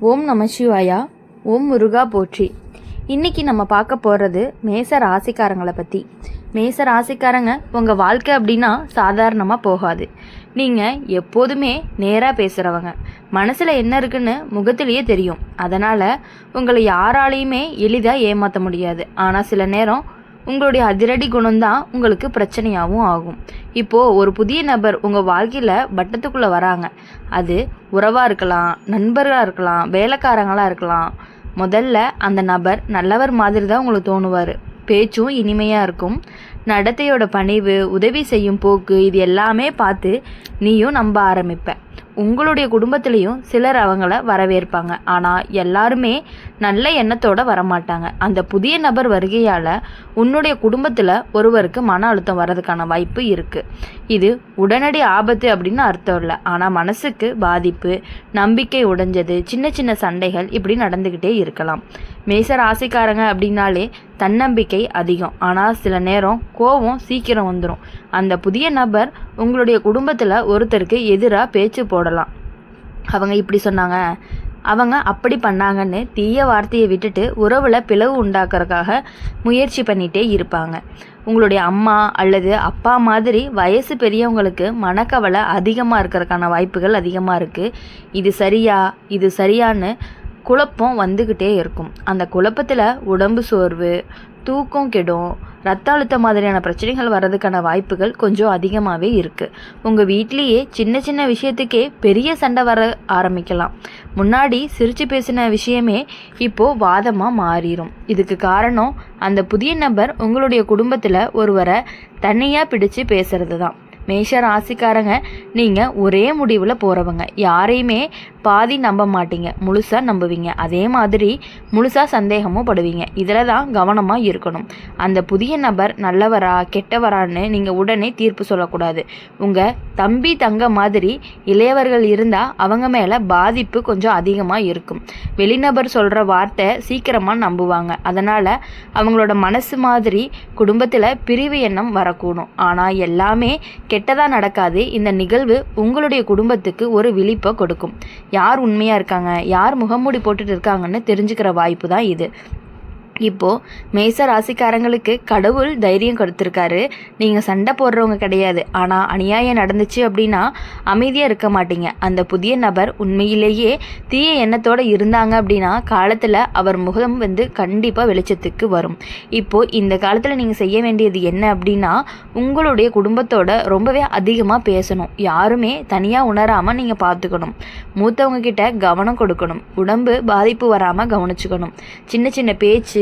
ஓம் நம சிவாயா. ஓம் முருகா போற்றி. இன்றைக்கி நம்ம பார்க்க போகிறது மேச ராசிக்காரங்களை பற்றி. மேச ராசிக்காரங்க உங்கள் வாழ்க்கை அப்படின்னா சாதாரணமாக போகாது. நீங்கள் எப்போதுமே நேராக பேசுகிறவங்க, மனசில் என்ன இருக்குன்னு முகத்திலேயே தெரியும். அதனால் உங்களை யாராலையுமே எளிதாக ஏமாற்ற முடியாது. ஆனால் சில நேரம் உங்களுடைய அதிரடி குணம்தான் உங்களுக்கு பிரச்சனையாகவும் ஆகும். இப்போது ஒரு புதிய நபர் உங்கள் வாழ்க்கையில் வட்டத்துக்குள்ளே வராங்க. அது உறவாக இருக்கலாம், நண்பர்களாக இருக்கலாம், வேலைக்காரங்களாக இருக்கலாம். முதல்ல அந்த நபர் நல்லவர் மாதிரி தான் உங்களுக்கு தோணுவார். பேச்சும் இனிமையாக இருக்கும். நடத்தையோட பணிவு, உதவி செய்யும் போக்கு, இது எல்லாமே பார்த்து நீயும் நம்ப ஆரம்பிப்ப. உங்களுடைய குடும்பத்திலையும் சிலர் அவங்கள வரவேற்பாங்க. ஆனால் எல்லாருமே நல்ல எண்ணத்தோடு வரமாட்டாங்க. அந்த புதிய நபர் வருகையால் உன்னுடைய குடும்பத்தில் ஒருவருக்கு மன அழுத்தம் வர்றதுக்கான வாய்ப்பு இருக்குது. இது உடனடி ஆபத்து அப்படின்னு அர்த்தம் இல்லை. ஆனால் மனசுக்கு பாதிப்பு, நம்பிக்கை உடைஞ்சது, சின்ன சின்ன சண்டைகள் இப்படி நடந்துக்கிட்டே இருக்கலாம். மேச ராசிக்காரங்க அப்படின்னாலே தன்னம்பிக்கை அதிகம். ஆனால் சில நேரம் கோபம் சீக்கிரம் வந்துடும். அந்த புதிய நபர் உங்களுடைய குடும்பத்தில் ஒருத்தருக்கு எதிராக பேச்சு போடலாம். அவங்க இப்படி சொன்னாங்க, அவங்க அப்படி பண்ணாங்கன்னு தீய வார்த்தையை விட்டுட்டு உறவில் பிளவு உண்டாக்குறதுக்காக முயற்சி பண்ணிகிட்டே இருப்பாங்க. உங்களுடைய அம்மா அல்லது அப்பா மாதிரி வயசு பெரியவங்களுக்கு மனக்கவலை அதிகமாக இருக்கிறதுக்கான வாய்ப்புகள் அதிகமாக இருக்குது. இது சரியான்னு குழப்பம் வந்துக்கிட்டே இருக்கும். அந்த குழப்பத்தில் உடம்பு சோர்வு, தூக்கம் கெடும், ரத்த அழுத்தம் மாதிரியான பிரச்சனைகள் வர்றதுக்கான வாய்ப்புகள் கொஞ்சம் அதிகமாகவே இருக்குது. உங்கள் வீட்லேயே சின்ன சின்ன விஷயத்துக்கே பெரிய சண்டை வர ஆரம்பிக்கலாம். முன்னாடி சிரித்து பேசின விஷயமே இப்போது வாதமாக மாறிடும். இதுக்கு காரணம் அந்த புதிய நபர் உங்களுடைய குடும்பத்தில் ஒருவரை தனியாக பிடிச்சு பேசுறது தான். மேஷ ராசிக்காரங்க நீங்கள் ஒரே முடிவில் போகிறவங்க. யாரையுமே பாதி நம்ப மாட்டீங்க, முழுசாக நம்புவீங்க. அதே மாதிரி முழுசாக சந்தேகமும் படுவீங்க. இதில் தான் கவனமாக இருக்கணும். அந்த புதிய நபர் நல்லவரா கெட்டவரான்னு நீங்கள் உடனே தீர்ப்பு சொல்லக்கூடாது. உங்கள் தம்பி தங்க மாதிரி இளையவர்கள் இருந்தால் அவங்க மேலே பாதிப்பு கொஞ்சம் அதிகமாக இருக்கும். வெளிநபர் சொல்கிற வார்த்தை சீக்கிரமாக நம்புவாங்க. அதனால் அவங்களோட மனசு மாதிரி குடும்பத்தில் பிரிவு எண்ணம் வரக்கூடும். ஆனால் எல்லாமே கெட்டதாக நடக்காது. இந்த நிகழ்வு உங்களுடைய குடும்பத்துக்கு ஒரு விழிப்பை கொடுக்கும். யார் உண்மையாக இருக்காங்க, யார் முகமூடி போட்டுட்டு இருக்காங்கன்னு தெரிஞ்சுக்கிற வாய்ப்பு தான் இது. இப்போது மேச ராசிக்காரங்களுக்கு கடவுள் தைரியம் கொடுத்துருக்காரு. நீங்கள் சண்டை போடுறவங்க கிடையாது. ஆனால் அநியாயம் நடந்துச்சு அப்படின்னா அமைதியாக இருக்க மாட்டீங்க. அந்த புதிய நபர் உண்மையிலேயே தீய எண்ணத்தோடு இருந்தாங்க அப்படின்னா காலத்தில் அவர் முகம் கண்டிப்பாக வெளிச்சத்துக்கு வரும். இப்போது இந்த காலத்தில் நீங்கள் செய்ய வேண்டியது என்ன அப்படின்னா, உங்களுடைய குடும்பத்தோட ரொம்பவே அதிகமாக பேசணும். யாருமே தனியாக உணராமல் நீங்கள் பார்த்துக்கணும். மூத்தவங்க கிட்ட கவனம் கொடுக்கணும். உடம்பு பாதிப்பு வராமல் கவனிச்சுக்கணும். சின்ன சின்ன பேச்சு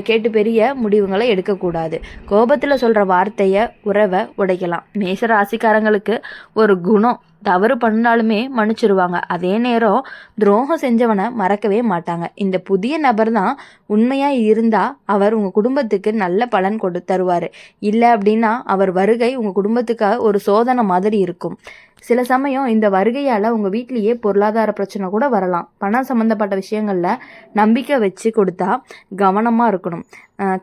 கேட்டு பெரிய முடிவுகளை எடுக்கக்கூடாது. கோபத்தில் சொல்கிற வார்த்தையை உறவை உடைக்கலாம். மேச ராசிக்காரங்களுக்கு ஒரு குணம், தவறு பண்ணாலுமே மன்னிச்சிருவாங்க. அதே நேரம் துரோகம் செஞ்சவனை மறக்கவே மாட்டாங்க. இந்த புதிய நபர் தான் உண்மையாக இருந்தால் அவர் உங்கள் குடும்பத்துக்கு நல்ல பலன் தருவார். இல்லை அப்படின்னா அவர் வருகை உங்கள் குடும்பத்துக்காக ஒரு சோதனை மாதிரி இருக்கும். சில சமயம் இந்த வருகையால் உங்கள் வீட்லேயே பொருளாதார பிரச்சனை கூட வரலாம். பணம் சம்மந்தப்பட்ட விஷயங்களில் நம்பிக்கை வச்சு கொடுத்தா கவனமாக இருக்கணும்.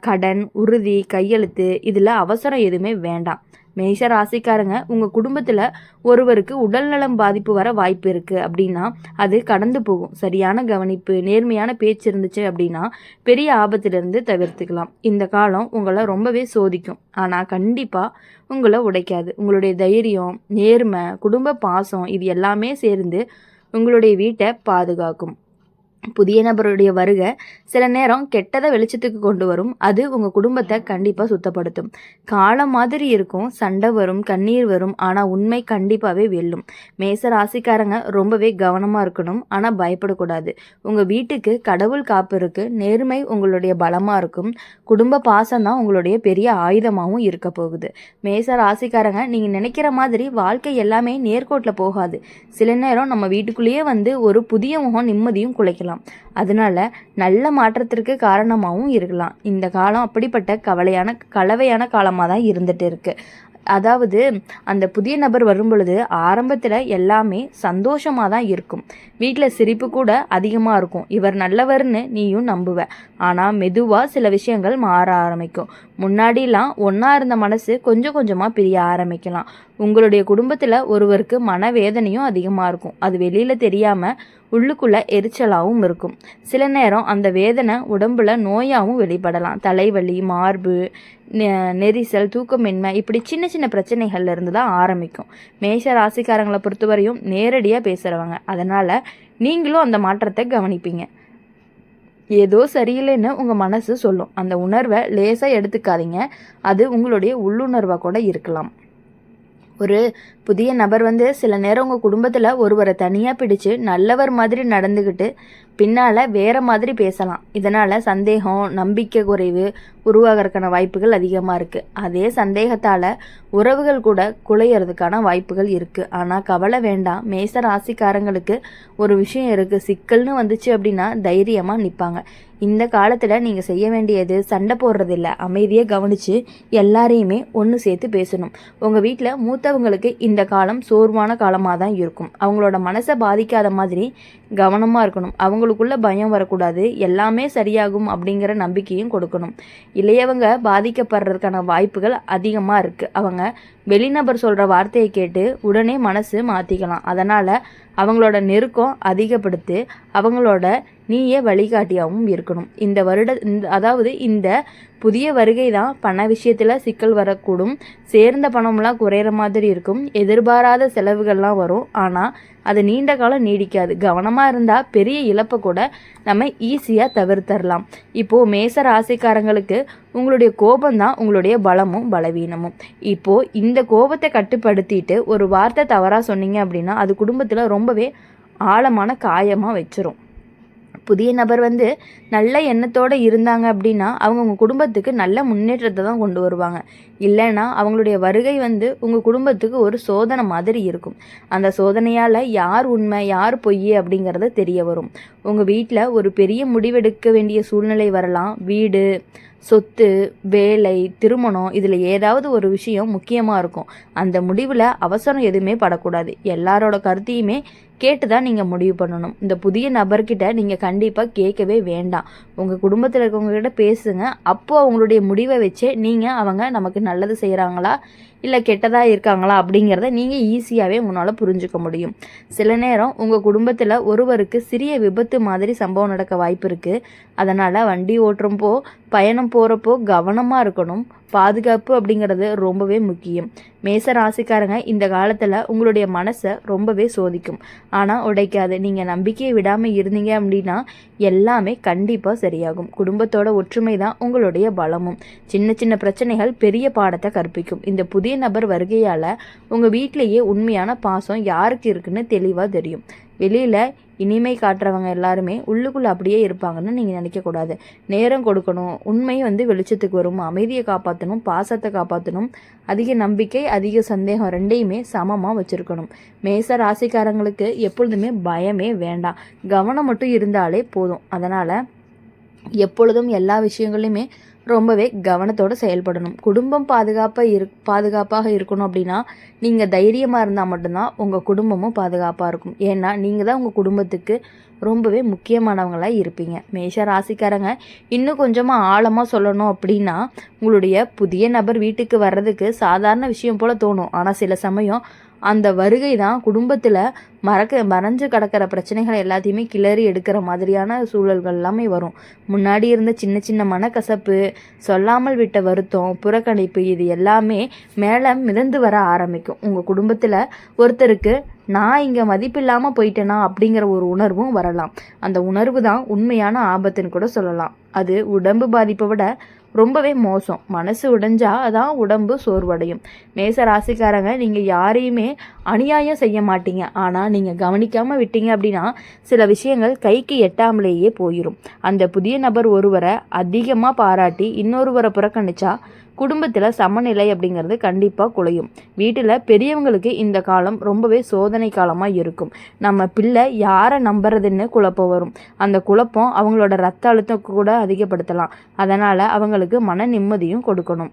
கடன், உறுதி, கையெழுத்து இதில் அவசரம் எதுவுமே வேண்டாம். மேஷ ராசிக்காரங்க உங்கள் குடும்பத்தில் ஒருவருக்கு உடல்நலம் பாதிப்பு வர வாய்ப்பு இருக்குது அப்படின்னா அது கடந்து போகும். சரியான கவனிப்பு, நேர்மையான பேச்சு இருந்துச்சு அப்படின்னா பெரிய ஆபத்திலிருந்து தவிர்த்துக்கலாம். இந்த காலம் உங்களை ரொம்பவே சோதிக்கும். ஆனால் கண்டிப்பாக உங்களை உடைக்காது. உங்களுடைய தைரியம், நேர்மை, குடும்ப பாசம் இது எல்லாமே சேர்ந்து உங்களுடைய வீட்டை பாதுகாக்கும். புதிய நபருடைய வருகை சில நேரம் கெட்டதை வெளிச்சத்துக்கு கொண்டு வரும். அது உங்கள் குடும்பத்தை கண்டிப்பாக சுத்தப்படுத்தும். காலம் மாதிரி இருக்கும், சண்டை வரும், கண்ணீர் வரும். ஆனால் உண்மை கண்டிப்பாகவே வெல்லும். மேச ராசிக்காரங்க ரொம்பவே கவனமாக இருக்கணும். ஆனால் பயப்படக்கூடாது. உங்கள் வீட்டுக்கு கடவுள் காப்பு இருக்குது. நேர்மை உங்களுடைய பலமாக இருக்கும். குடும்ப பாசம் தான் உங்களுடைய பெரிய ஆயுதமாகவும் இருக்க போகுது. மேச ராசிக்காரங்க நீங்கள் நினைக்கிற மாதிரி வாழ்க்கை எல்லாமே நேர்கோட்டில் போகாது. சில நேரம் நம்ம வீட்டுக்குள்ளேயே ஒரு புதிய முகம் நிம்மதியும் குலைக்கலாம். அதனால நல்ல மாற்றத்திற்கு காரணமாகவும் இருக்கலாம். இந்த காலம் அப்படிப்பட்ட கலவையான காலமாக தான் இருந்துட்டு இருக்கு. அதாவது அந்த புதிய நபர் வரும் பொழுது ஆரம்பத்தில் எல்லாமே சந்தோஷமாக தான் இருக்கும். வீட்டில் சிரிப்பு கூட அதிகமாக இருக்கும். இவர் நல்லவர்னு நீயும் நம்புவ. ஆனால் மெதுவாக சில விஷயங்கள் மாற ஆரம்பிக்கும். முன்னாடிலாம் ஒன்றா இருந்த மனசு கொஞ்சம் கொஞ்சமாக பிரிய ஆரம்பிக்கலாம். உங்களுடைய குடும்பத்தில் ஒருவருக்கு மனவேதனையும் அதிகமாக இருக்கும். அது வெளியில் தெரியாமல் உள்ளுக்குள்ளே எரிச்சலாகவும் இருக்கும். சில நேரம் அந்த வேதனை உடம்புல நோயாகவும் வெளிப்படலாம். தலைவலி, மார்பு நெரிசல், தூக்கமின்மை, இப்படி சின்ன சின்ன பிரச்சனைகள்ல இருந்து தான் ஆரம்பிக்கும். மேஷ ராசிக்காரங்களை பொறுத்தவரையும் நேரடியாக பேசுகிறவங்க. அதனால் நீங்களும் அந்த மாற்றத்தை கவனிப்பீங்க. ஏதோ சரியில்லைன்னு உங்கள் மனசு சொல்லும். அந்த உணர்வை லேசாக எடுத்துக்காதீங்க. அது உங்களுடைய உள்ளுணர்வாக கூட இருக்கலாம். ஒரு புதிய நபர் சில நேரம் உங்கள் குடும்பத்தில் ஒருவரை தனியாக பிடிச்சு நல்லவர் மாதிரி நடந்துக்கிட்டு பின்னால் வேறு மாதிரி பேசலாம். இதனால் சந்தேகம், நம்பிக்கை குறைவு உருவாகிறதுக்கான வாய்ப்புகள் அதிகமாக இருக்குது. அதே சந்தேகத்தால் உறவுகள் கூட குலையிறதுக்கான வாய்ப்புகள் இருக்குது. ஆனால் கவலை வேண்டாம். மேச ராசிக்காரங்களுக்கு ஒரு விஷயம் இருக்குது. சிக்கல்னு வந்துச்சு அப்படின்னா தைரியமாக நிற்பாங்க. இந்த காலத்தில் நீங்கள் செய்ய வேண்டியது சண்டை போடுறதில்ல. அமைதியை கவனித்து எல்லாரையுமே ஒன்று சேர்த்து பேசணும். உங்கள் வீட்டில் மூத்தவங்களுக்கு இந்த காலம் சோர்வான காலமாக தான் இருக்கும். அவங்களோட மனசை பாதிக்காத மாதிரி கவனமாக இருக்கணும். அவங்களுக்குள்ள பயம் வரக்கூடாது. எல்லாமே சரியாகும் அப்படிங்கிற நம்பிக்கையும் கொடுக்கணும். இளையவங்க பாதிக்கப்படுறதுக்கான வாய்ப்புகள் அதிகமாக இருக்குது. அவங்க வெளிநபர் சொல்கிற வார்த்தையை கேட்டு உடனே மனசு மாற்றிக்கலாம். அதனால் அவங்களோட நெருக்கம் அதிகப்படுத்தி அவங்களோட நீயே வழிகாட்டியாகவும் இருக்கணும். இந்த புதிய வருகை தான் பண விஷயத்தில் சிக்கல் வரக்கூடும். சேர்ந்த பணம்லாம் குறையிற மாதிரி இருக்கும். எதிர்பாராத செலவுகள்லாம் வரும். ஆனால் அது நீண்ட காலம் நீடிக்காது. கவனமாக இருந்தால் பெரிய இழப்பை கூட நம்ம ஈஸியாக தவிர்த்தரலாம். இப்போது மேச ராசிக்காரங்களுக்கு உங்களுடைய கோபம்தான் உங்களுடைய பலமும் பலவீனமும். இப்போது இந்த கோபத்தை கட்டுப்படுத்திட்டு ஒரு வார்த்தை தவறாக சொன்னீங்க அப்படின்னா அது குடும்பத்தில் ரொம்பவே ஆழமான காயமாக வச்சிரும். புதிய நபர் நல்ல எண்ணத்தோடு இருந்தாங்க அப்படின்னா அவங்க உங்கள் குடும்பத்துக்கு நல்ல முன்னேற்றத்தை தான் கொண்டு வருவாங்க. இல்லைன்னா அவங்களுடைய வருகை உங்கள் குடும்பத்துக்கு ஒரு சோதனை மாதிரி இருக்கும். அந்த சோதனையால் யார் உண்மை யார் பொய் அப்படிங்கிறது தெரிய வரும். உங்கள் வீட்டில் ஒரு பெரிய முடிவெடுக்க வேண்டிய சூழ்நிலை வரலாம். வீடு, சொத்து, வேலை, திருமணம், இதில் ஏதாவது ஒரு விஷயம் முக்கியமாக இருக்கும். அந்த முடிவில் அவசரம் எதுவுமே படக்கூடாது. எல்லாரோட கருத்தையுமே கேட்டு தான் நீங்கள் முடிவு பண்ணணும். இந்த புதிய நபர்கிட்ட நீங்கள் கண்டிப்பாக கேட்கவே வேண்டாம். உங்கள் குடும்பத்தில் இருக்கவங்ககிட்ட பேசுங்க. அப்போது அவங்களுடைய முடிவை வச்சு நீங்கள் அவங்க நமக்கு நல்லது செய்கிறாங்களா இல்லை கெட்டதாக இருக்காங்களா அப்படிங்கிறத நீங்கள் ஈஸியாகவே உங்களால் புரிஞ்சுக்க முடியும். சில நேரம் உங்கள் குடும்பத்தில் ஒருவருக்கு சிறிய விபத்து மாதிரி சம்பவம் நடக்க வாய்ப்பு இருக்குது. அதனால் வண்டி ஓட்டுறப்போ பயணம் போகிறப்போ கவனமாக இருக்கணும். பாதுகாப்பு அப்படிங்கிறது ரொம்பவே முக்கியம். மேச ராசிக்காரங்க இந்த காலத்தில் உங்களுடைய மனசை ரொம்பவே சோதிக்கும். ஆனால் உடைக்காது. நீங்கள் நம்பிக்கையை விடாமல் இருந்தீங்க அப்படின்னா எல்லாமே கண்டிப்பாக சரியாகும். குடும்பத்தோட ஒற்றுமை தான் உங்களுடைய பலமும். சின்ன சின்ன பிரச்சனைகள் பெரிய பாடத்தை கற்பிக்கும். இந்த புதிய நபர் வருகையால் உங்கள் வீட்டிலேயே உண்மையான பாசம் யாருக்கு இருக்குன்னு தெளிவாக தெரியும். வெளியில் இனிமை காட்டுறவங்க எல்லாருமே உள்ளுக்குள்ளே அப்படியே இருப்பாங்கன்னு நீங்கள் நினைக்கக்கூடாது. நேரம் கொடுக்கணும். உண்மை வெளிச்சத்துக்கு வரும். அமைதியை காப்பாற்றணும், பாசத்தை காப்பாற்றணும். அதிக நம்பிக்கை, அதிக சந்தேகம் ரெண்டையுமே சமமாக வச்சுருக்கணும். மேச ராசிக்காரங்களுக்கு எப்பொழுதுமே பயமே வேண்டாம். கவனம் மட்டும் இருந்தாலே போதும். அதனால் எப்பொழுதும் எல்லா விஷயங்களையுமே ரொம்பவே கவனத்தோடு செயல்படணும். குடும்பம் பாதுகாப்பாக இருக்கணும் அப்படின்னா நீங்கள் தைரியமாக இருந்தால் மட்டும்தான் உங்கள் குடும்பமும் பாதுகாப்பாக இருக்கும். ஏன்னா நீங்கள் தான் உங்கள் குடும்பத்துக்கு ரொம்பவே முக்கியமானவங்களாக இருப்பீங்க. மேஷ ராசிக்காரங்க இன்னும் கொஞ்சமாக ஆழமாக சொல்லணும் அப்படின்னா உங்களுடைய புதிய நபர் வீட்டுக்கு வர்றதுக்கு சாதாரண விஷயம் போல் தோணும். ஆனால் சில சமயம் அந்த வருகை தான் குடும்பத்தில் மறைஞ்சு கிடக்கிற பிரச்சனைகளை எல்லாத்தையுமே கிளறி எடுக்கிற மாதிரியான சூழல்கள் எல்லாமே வரும். முன்னாடி இருந்த சின்ன சின்ன மனக்கசப்பு, சொல்லாமல் விட்ட வருத்தம், புறக்கணிப்பு, இது எல்லாமே மேலே மிதந்து வர ஆரம்பிக்கும். உங்கள் குடும்பத்தில் ஒருத்தருக்கு நான் இங்கே மதிப்பில்லாமல் போயிட்டேனா அப்படிங்கிற ஒரு உணர்வும் வரலாம். அந்த உணர்வு தான் உண்மையான ஆபத்துன்னு கூட சொல்லலாம். அது உடம்பு பாதிப்பை விட ரொம்பவே மோசம். மனசு உடைஞ்சா அதான் உடம்பு சோர்வடையும். மேச ராசிக்காரங்க நீங்கள் யாரையுமே அநியாயம் செய்ய மாட்டீங்க. ஆனால் நீங்கள் கவனிக்காமல் விட்டீங்க அப்படின்னா சில விஷயங்கள் கைக்கு எட்டாமலேயே போயிடும். அந்த புதிய நபர் ஒருவரை அதிகமாக பாராட்டி இன்னொருவரை புறக்கணிச்சா குடும்பத்தில் சமநிலை அப்படிங்கிறது கண்டிப்பாக குலையும். வீட்டில் பெரியவங்களுக்கு இந்த காலம் ரொம்பவே சோதனை காலமாக இருக்கும். நம்ம பிள்ளை யாரை நம்புறதுன்னு குழப்பம் வரும். அந்த குழப்பம் அவங்களோட ரத்த அழுத்தம் கூட அதிகப்படுத்தலாம். அதனால் அவங்களுக்கு மன நிம்மதியும் கொடுக்கணும்.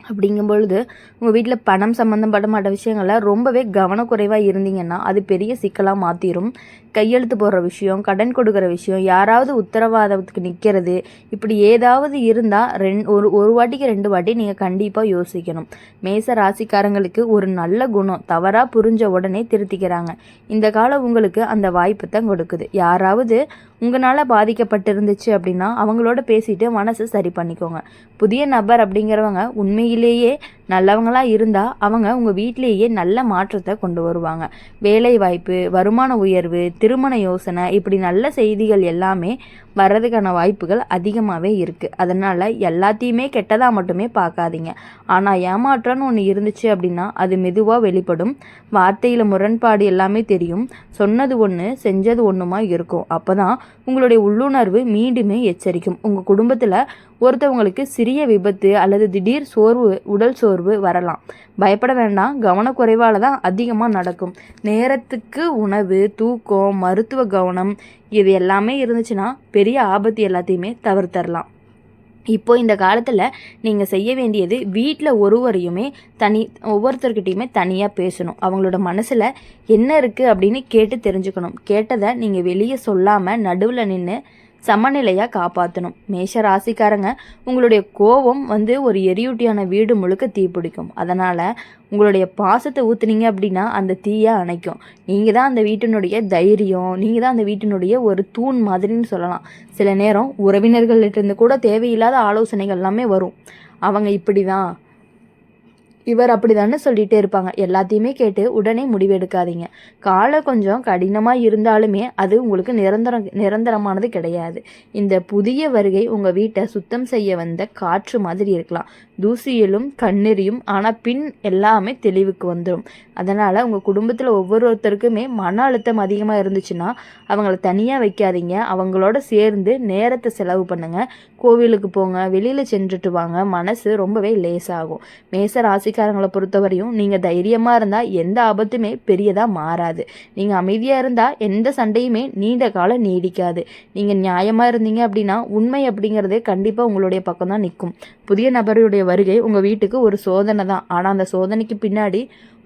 அப்படிங்கும் பொழுது உங்கள் வீட்டில் பணம் சம்மந்தப்பட்ட விஷயங்களில் ரொம்பவே கவனக்குறைவாக இருந்தீங்கன்னா அது பெரிய சிக்கலாக மாற்றிடும். கையெழுத்து போடுற விஷயம், கடன் கொடுக்குற விஷயம், யாராவது உத்தரவாதத்துக்கு நிற்கிறது, இப்படி ஏதாவது இருந்தால் ஒரு வாட்டிக்கு 2 வாட்டி நீங்கள் கண்டிப்பாக யோசிக்கணும். மேச ராசிக்காரங்களுக்கு ஒரு நல்ல குணம் தவறாக புரிஞ்ச உடனே திருத்திக்கிறாங்க. இந்த காலம் உங்களுக்கு அந்த வாய்ப்பு தான் கொடுக்குது. யாராவது உங்களால் பாதிக்கப்பட்டிருந்துச்சு அப்படின்னா அவங்களோட பேசிட்டு மனசை சரி பண்ணிக்கோங்க. புதிய நபர் அப்படிங்கிறவங்க உண்மையிலேயே நல்லவங்களாக இருந்தால் அவங்க உங்கள் வீட்டிலேயே நல்ல மாற்றத்தை கொண்டு வருவாங்க. வேலை வாய்ப்பு, வருமான உயர்வு, திருமண யோசனை, இப்படி நல்ல செய்திகள் எல்லாமே வர்றதுக்கான வாய்ப்புகள் அதிகமாகவே இருக்குது. அதனால் எல்லாத்தையுமே கெட்டதாக மட்டுமே பார்க்காதீங்க. ஆனால் ஏமாற்றம்னு ஒன்று இருந்துச்சு அப்படின்னா அது மெதுவாக வெளிப்படும். வார்த்தையில் முரண்பாடு எல்லாமே தெரியும். சொன்னது ஒன்று செஞ்சது ஒன்றுமா இருக்கும். அப்போ தான் உங்களுடைய உள்ளுணர்வு மீண்டுமே எச்சரிக்கும். உங்கள் குடும்பத்தில் ஒருத்தவங்களுக்கு சிறிய விபத்து அல்லது திடீர் உடல் சோர்வு வரலாம். பயப்பட வேண்டாம். கவனக்குறைவால் தான் அதிகமாக நடக்கும். நேரத்துக்கு உணவு, தூக்கம், மருத்துவ கவனம் இது எல்லாமே இருந்துச்சுன்னா பெரிய ஆபத்து எல்லாத்தையுமே தவிர்த்தரலாம். இப்போ இந்த காலத்தில் நீங்கள் செய்ய வேண்டியது வீட்டில் ஒவ்வொருத்தர்கிட்டையுமே தனியாக பேசணும். அவங்களோட மனசில் என்ன இருக்குது அப்படின்னு கேட்டு தெரிஞ்சுக்கணும். கேட்டதை நீங்கள் வெளியே சொல்லாமல் நடுவில் நின்று சமநிலையாக காப்பாற்றணும். மேஷ ராசிக்காரங்க, உங்களுடைய கோபம் ஒரு எரியூட்டியான வீடு முழுக்க தீப்பிடிக்கும். அதனால் உங்களுடைய பாசத்தை ஊற்றுனீங்க அப்படின்னா அந்த தீயை அணைக்கும். நீங்கள் தான் அந்த வீட்டினுடைய தைரியம், நீங்கள் தான் அந்த வீட்டினுடைய ஒரு தூண் மாதிரின்னு சொல்லலாம். சில நேரம் உறவினர்கள்கிட்ட கூட தேவையில்லாத ஆலோசனைகள் எல்லாமே வரும். அவங்க இப்படி தான், இவர் அப்படிதான்னு சொல்லிகிட்டே இருப்பாங்க. எல்லாத்தையுமே கேட்டு உடனே முடிவெடுக்காதீங்க. காலம் கொஞ்சம் கடினமாக இருந்தாலுமே அது உங்களுக்கு நிரந்தரமானது கிடையாது. இந்த புதிய வருகை உங்கள் வீட்டை சுத்தம் செய்ய வந்த காற்று மாதிரி இருக்கலாம். தூசியிலும் கண்ணெறியும், ஆனால் பின் எல்லாமே தெளிவுக்கு வந்துடும். அதனால் உங்கள் குடும்பத்தில் ஒவ்வொருத்தருக்குமே மன அழுத்தம் அதிகமாக இருந்துச்சுன்னா அவங்கள தனியாக வைக்காதீங்க. அவங்களோட சேர்ந்து நேரத்தை செலவு பண்ணுங்கள். கோவிலுக்கு போங்க, வெளியில் சென்றுட்டு வாங்க. மனசு ரொம்பவே லேசாகும். மேச ராசிக்காரங்களை பொறுத்தவரையும் நீங்கள் தைரியமாக இருந்தால் எந்த ஆபத்துமே பெரியதாக மாறாது. நீங்கள் அமைதியாக இருந்தால் எந்த சண்டையுமே நீண்ட காலம் நீடிக்காது. நீங்கள் நியாயமாக இருந்தீங்க அப்படின்னா உண்மை அப்படிங்கிறது கண்டிப்பாக உங்களுடைய பக்கம் தான் நிற்கும். புதிய நபருடைய வருகை உங்கள் வீட்டுக்கு ஒரு சோதனை தான். ஆனால் அந்த சோதனைக்கு பின்னாடி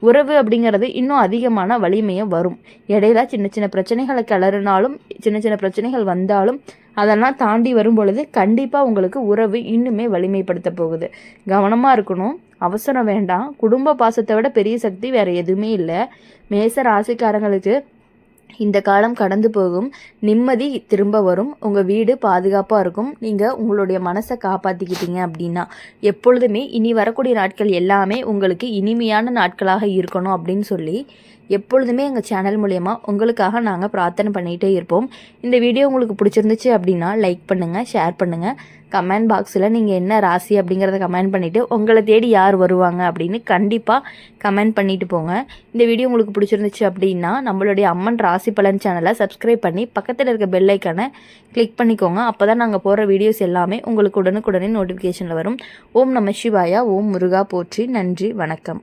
உறவு அப்படிங்கிறது இன்னும் அதிகமான வலிமையை வரும். இடையில சின்ன சின்ன பிரச்சனைகளை கிளறினாலும், சின்ன சின்ன பிரச்சனைகள் வந்தாலும் அதெல்லாம் தாண்டி வரும் பொழுது கண்டிப்பாக உங்களுக்கு உறவு இன்னுமே வலிமைப்படுத்த போகுது. கவனமாக இருக்கணும். அவசரம் வேண்டாம். குடும்ப பாசத்தை விட பெரிய சக்தி வேறு எதுவுமே இல்லை. மேச ராசிக்காரங்களுக்கு இந்த காலம் கடந்து போகும். நிம்மதி திரும்ப வரும். உங்கள் வீடு பாதுகாப்பாக இருக்கும். நீங்கள் உங்களுடைய மனசை காப்பாற்றிக்கிட்டீங்க அப்படின்னா எப்பொழுதுமே இனி வரக்கூடிய நாட்கள் எல்லாமே உங்களுக்கு இனிமையான நாட்களாக இருக்கணும் அப்படின்னு சொல்லி எப்பொழுதுமே எங்கள் சேனல் மூலயமா உங்களுக்காக நாங்கள் பிரார்த்தனை பண்ணிகிட்டே இருப்போம். இந்த வீடியோ உங்களுக்கு பிடிச்சிருந்துச்சு அப்படின்னா லைக் பண்ணுங்கள், ஷேர் பண்ணுங்கள். கமெண்ட் பாக்ஸில் நீங்கள் என்ன ராசி அப்படிங்கிறத கமெண்ட் பண்ணிவிட்டு உங்களை தேடி யார் வருவாங்க அப்படின்னு கண்டிப்பாக கமெண்ட் பண்ணிட்டு போங்க. இந்த வீடியோ உங்களுக்கு பிடிச்சிருந்துச்சு அப்படின்னா நம்மளுடைய அம்மன் ராசி பலன் சேனலை சப்ஸ்கிரைப் பண்ணி பக்கத்தில் இருக்க பெல் ஐக்கானை கிளிக் பண்ணிக்கோங்க. அப்போ தான் நாங்கள் போடுற வீடியோஸ் எல்லாமே உங்களுக்கு உடனுக்குடனே நோட்டிஃபிகேஷனில் வரும். ஓம் நம சிவாயா, ஓம் முருகா போற்றி. நன்றி, வணக்கம்.